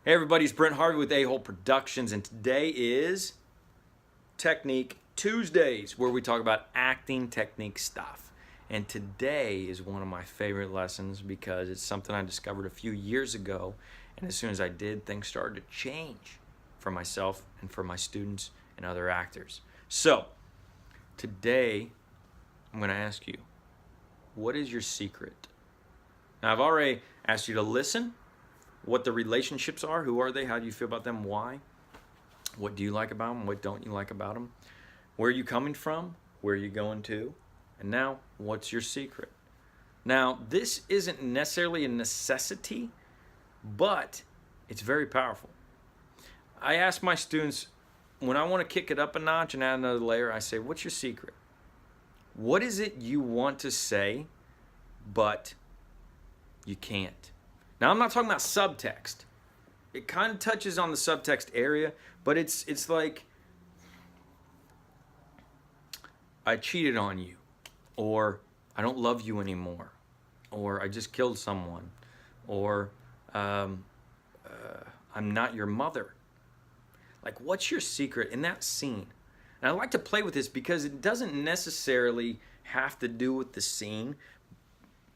Hey everybody, it's Brent Harvey with A-Hole Productions, and today is Technique Tuesdays, where we talk about acting technique stuff. And today is one of my favorite lessons because it's something I discovered a few years ago, and as soon as I did, things started to change for myself and for my students and other actors. So, today I'm going to ask you, what is your secret? Now, I've already asked you to listen, what the relationships are, who are they, how do you feel about them, why, what do you like about them, what don't you like about them, where are you coming from, where are you going to, and now what's your secret. Now, this isn't necessarily a necessity, but it's very powerful. I ask my students, when I want to kick it up a notch and add another layer, I say, what's your secret? What is it you want to say but you can't? Now, I'm not talking about subtext. It kind of touches on the subtext area, but it's like, I cheated on you, or I don't love you anymore, or I just killed someone, or I'm not your mother. Like, what's your secret in that scene? And I like to play with this because it doesn't necessarily have to do with the scene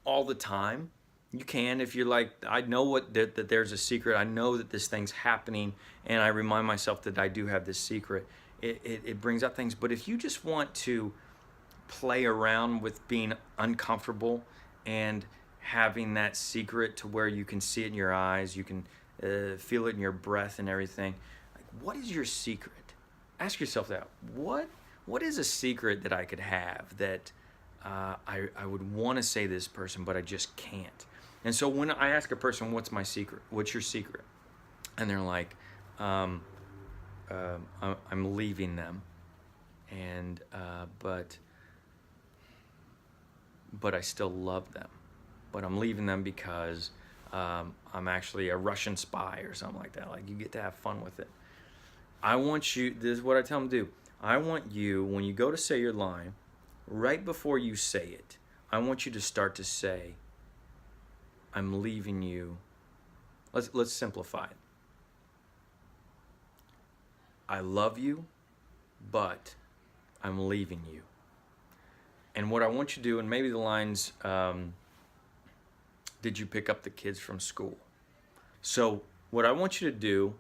all the time. You can, if you're like, I know that there's a secret, I know that this thing's happening, and I remind myself that I do have this secret. It brings out things. But if you just want to play around with being uncomfortable and having that secret to where you can see it in your eyes, you can feel it in your breath and everything, like, what is your secret? Ask yourself that. What is a secret that I could have that I would want to say to this person, but I just can't? And so when I ask a person, what's my secret? What's your secret? And they're like, I'm leaving them. And, but I still love them. But I'm leaving them because I'm actually a Russian spy or something like that. Like, you get to have fun with it. I want you, this is what I tell them to do. I want you, when you go to say your line, right before you say it, I want you to start to say, I'm leaving you. Let's simplify it. I love you, but I'm leaving you. And what I want you to do, and maybe the lines, did you pick up the kids from school? So what I want you to do,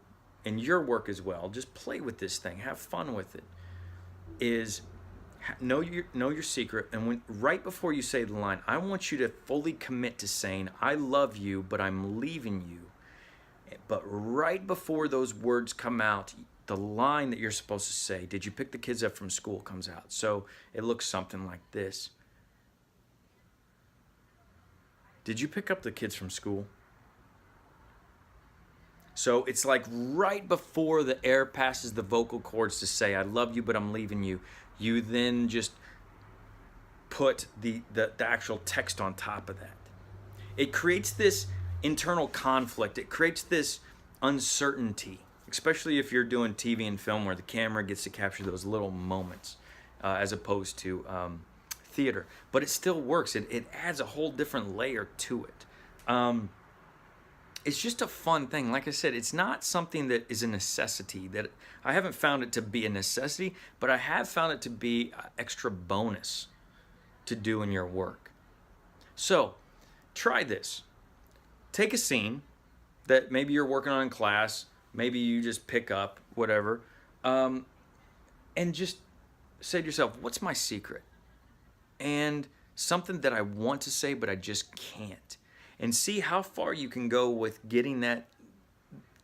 in your work as well, just play with this thing, have fun with it, is know your secret, and right before you say the line, I want you to fully commit to saying, I love you, but I'm leaving you. But right before those words come out, the line that you're supposed to say, did you pick the kids up from school, comes out. So it looks something like this. Did you pick up the kids from school? So it's like right before the air passes the vocal cords to say, I love you, but I'm leaving you. You then just put the actual text on top of that. It creates this internal conflict. It creates this uncertainty, especially if you're doing TV and film where the camera gets to capture those little moments as opposed to theater. But it still works. It adds a whole different layer to it. It's just a fun thing. Like I said, it's not something that is a necessity. That I haven't found it to be a necessity, but I have found it to be an extra bonus to do in your work. So try this. Take a scene that maybe you're working on in class, maybe you just pick up, whatever, and just say to yourself, what's my secret? And something that I want to say, but I just can't. And see how far you can go with getting that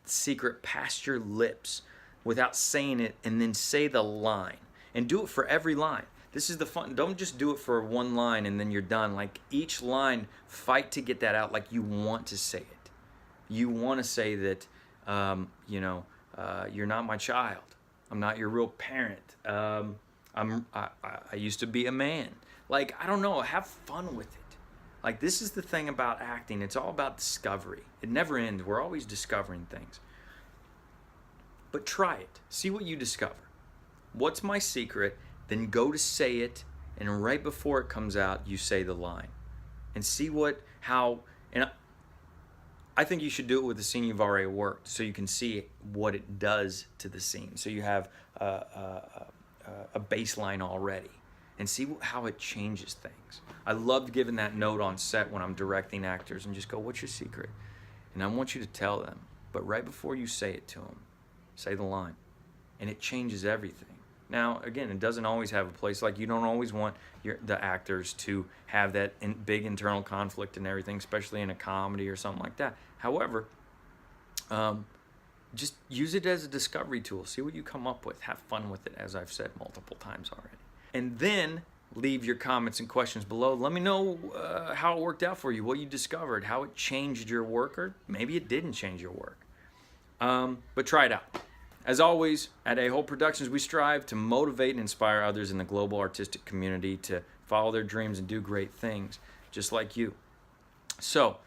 secret past your lips without saying it, and then say the line. And do it for every line. This is the fun. Don't just do it for one line and then you're done. Like, each line, fight to get that out like you want to say it. You want to say that, you're not my child. I'm not your real parent. I used to be a man. Like, I don't know, have fun with it. Like, this is the thing about acting. It's all about discovery. It never ends. We're always discovering things. But try it. See what you discover. What's my secret? Then go to say it, and right before it comes out, you say the line. And see and I think you should do it with the scene you've already worked, so you can see what it does to the scene. So you have a baseline already, and see how it changes things. I loved giving that note on set when I'm directing actors, and just go, what's your secret? And I want you to tell them, but right before you say it to them, say the line, and it changes everything. Now, again, it doesn't always have a place. Like, you don't always want the actors to have that big internal conflict and everything, especially in a comedy or something like that. However, just use it as a discovery tool. See what you come up with. Have fun with it, as I've said multiple times already. And then leave your comments and questions below. Let me know how it worked out for you, what you discovered, how it changed your work, or maybe it didn't change your work. But try it out. As always, at A-Hole Productions, we strive to motivate and inspire others in the global artistic community to follow their dreams and do great things, just like you. So,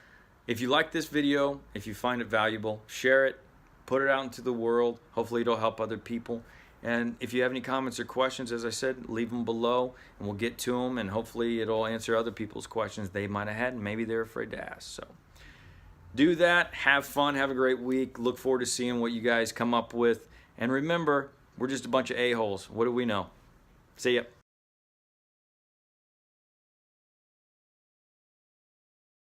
if you like this video, if you find it valuable, share it, put it out into the world. Hopefully it'll help other people. And if you have any comments or questions, as I said, leave them below, and we'll get to them, and hopefully it'll answer other people's questions they might have had, and maybe they're afraid to ask. So, do that, have fun, have a great week. Look forward to seeing what you guys come up with. And remember, we're just a bunch of a-holes. What do we know? See ya.